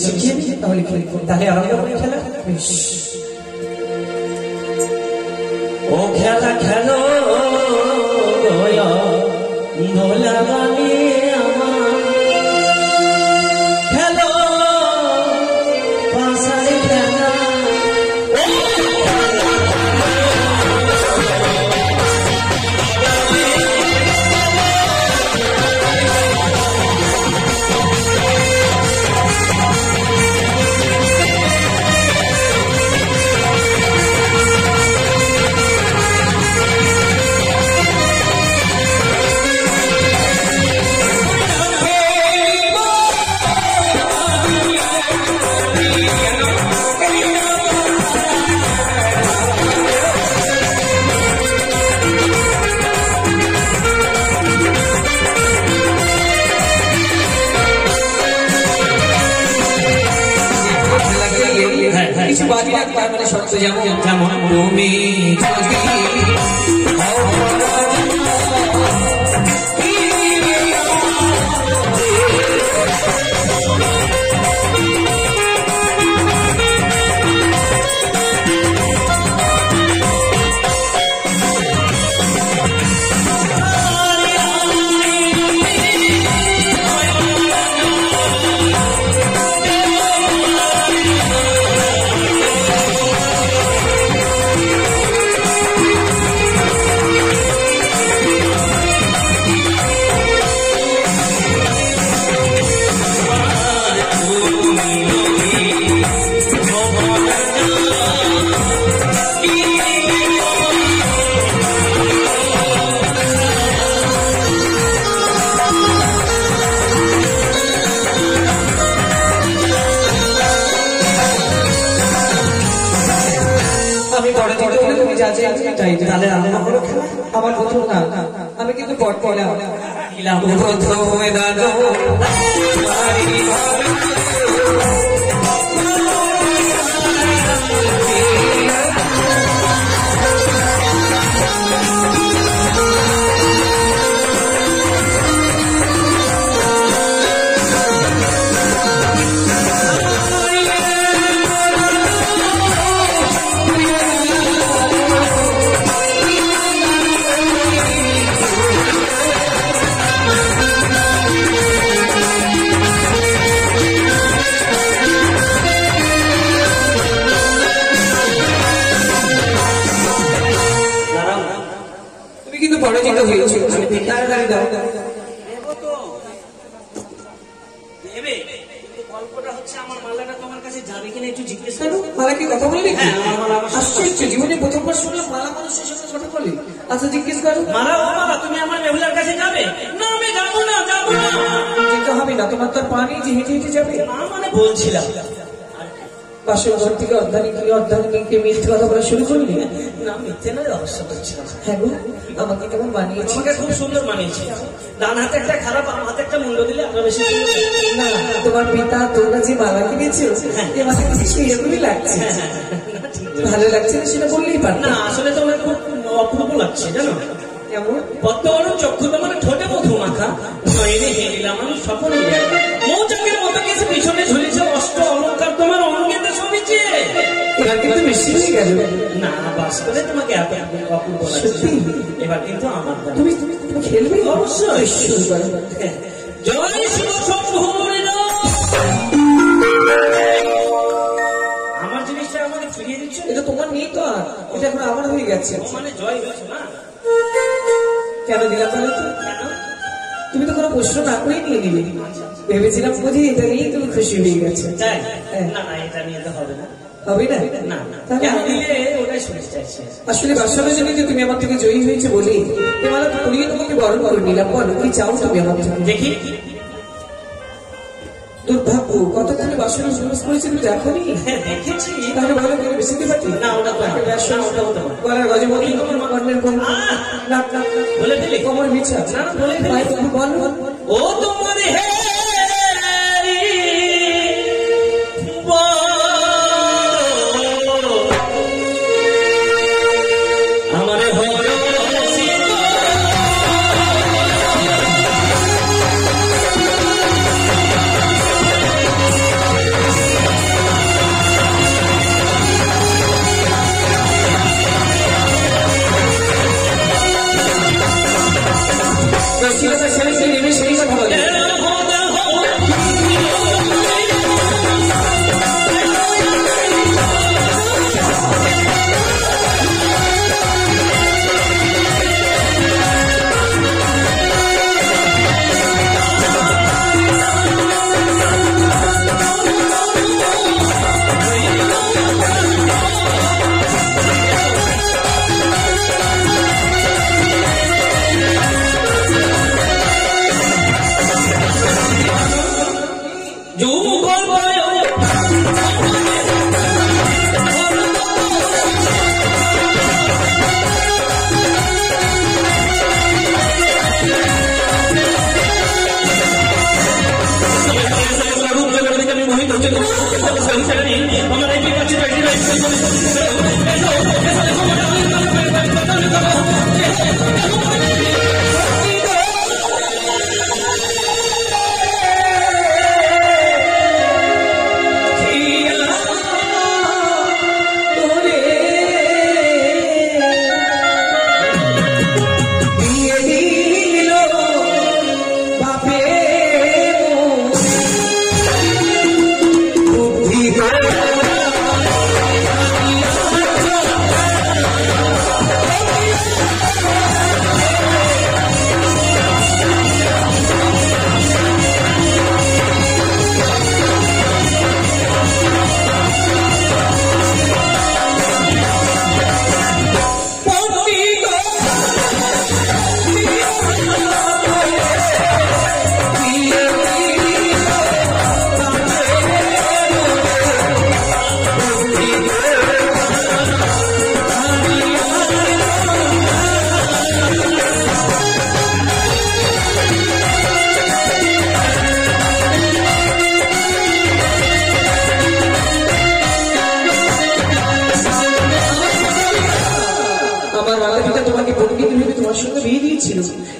শিখিয়ে দিই তাহলে তাহলে আরম্ভ করে খেলা। ও খেলা খেলো ভোলা বানি আমার খেলো পাশায় খেলা। কিছু বাকি রাখবার মানে শর্ত যেমন যেমন তুমি তাহলে আমার প্রথম না আমি কিন্তু পট পড়লাম প্রথমে দাদা জীবনে প্রথমবার শুনলাম মালা মানুষের সঙ্গে কথা বলি। আচ্ছা জিজ্ঞেস করো মালা ও মালা তুমি আমার মেহুলার কাছে যাবে? না আমি যাবো না, যাবো না, যেতে হবে না, তোমার তার পানি যে হেঁটে হেঁটে যাবে না মানে বলছিলাম। পাশের ঘর থেকে অর্ধাঙ্গিকে মিথ্যে কথা বলা শুরু করলি? না মিথ্যে নয়, অবশ্য করছিলাম। হ্যাঁ গো আমাকে কেমন বানিয়েছি? আমাকে খুব সুন্দর বানিয়েছি। ডান হাতে একটা খারাপ, আমার হাতে একটা মুন্ড দিলে আমরা বেশি না। তোমার পিতা তোর কাছে মালা কিনেছে আমাকে সেরকমই লাগছে। ভালো লাগছে না সেটা বললেই পার না। আসলে তোমার খুব অপূর্ব লাগছে জানো, এমন কত বড় চক্ষু তোমার, ঠোঁটে মধু মাখা, নয়নে হেলিলাম আমি স্বপ্ন মৌচাকের মতো কিছু পিছনে ঝুলেছে অষ্ট অলঙ্কার তোমার অঙ্গেতে শোভিছে। এবার কিন্তু বেশি হয়ে গেল না, বাস্তবে তোমাকে এত অপূর্ব লাগছে। এবার কিন্তু আমার তুমি খেলবে অবশ্যই। জয় শিব শম্ভুর আমার জিনিসটা আমাকে ফিরিয়ে দিচ্ছ। এটা তোমার নেই তো, এটা এখন আমার হয়ে গেছে। মানে জয় হয়েছে না, কেন দিলাম বলো তো? তুমি তো কোনো প্রশ্ন না করে নিয়ে নিলে। ভেবেছিলাম বুঝি এটা নিয়ে তুমি খুশি হয়ে গেছে। না না এটা নিয়ে তো হবে না, হবে না, আসলে বাসনের জন্য যে তুমি আমার থেকে জয়ী হয়েছে বলি তোমার পুড়িয়ে তোমাকে বরণ করে নিলাম। বলো কি চাও তুমি আমার থেকে? দেখি দুর্ভাগ্য কতক্ষণে বাসন করেছে তুমি দেখো নি? দেখেছি। তাহলে বলো তুমি বেশি দিতে পারছি না? ওটা গলার গজে বলি কর্মের বলে দিলে কোমর বিছা না বলে বল ও তোমার হে আমার এই বিপক্ষে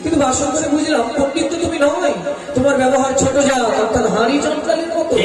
কিন্তু বাসন করে বুঝলাম পণ্ডিত তো তুমি নয়, তোমার ব্যবহার ছোট যা অর্থাৎ হাঁড়ি জঞ্জালের মতো।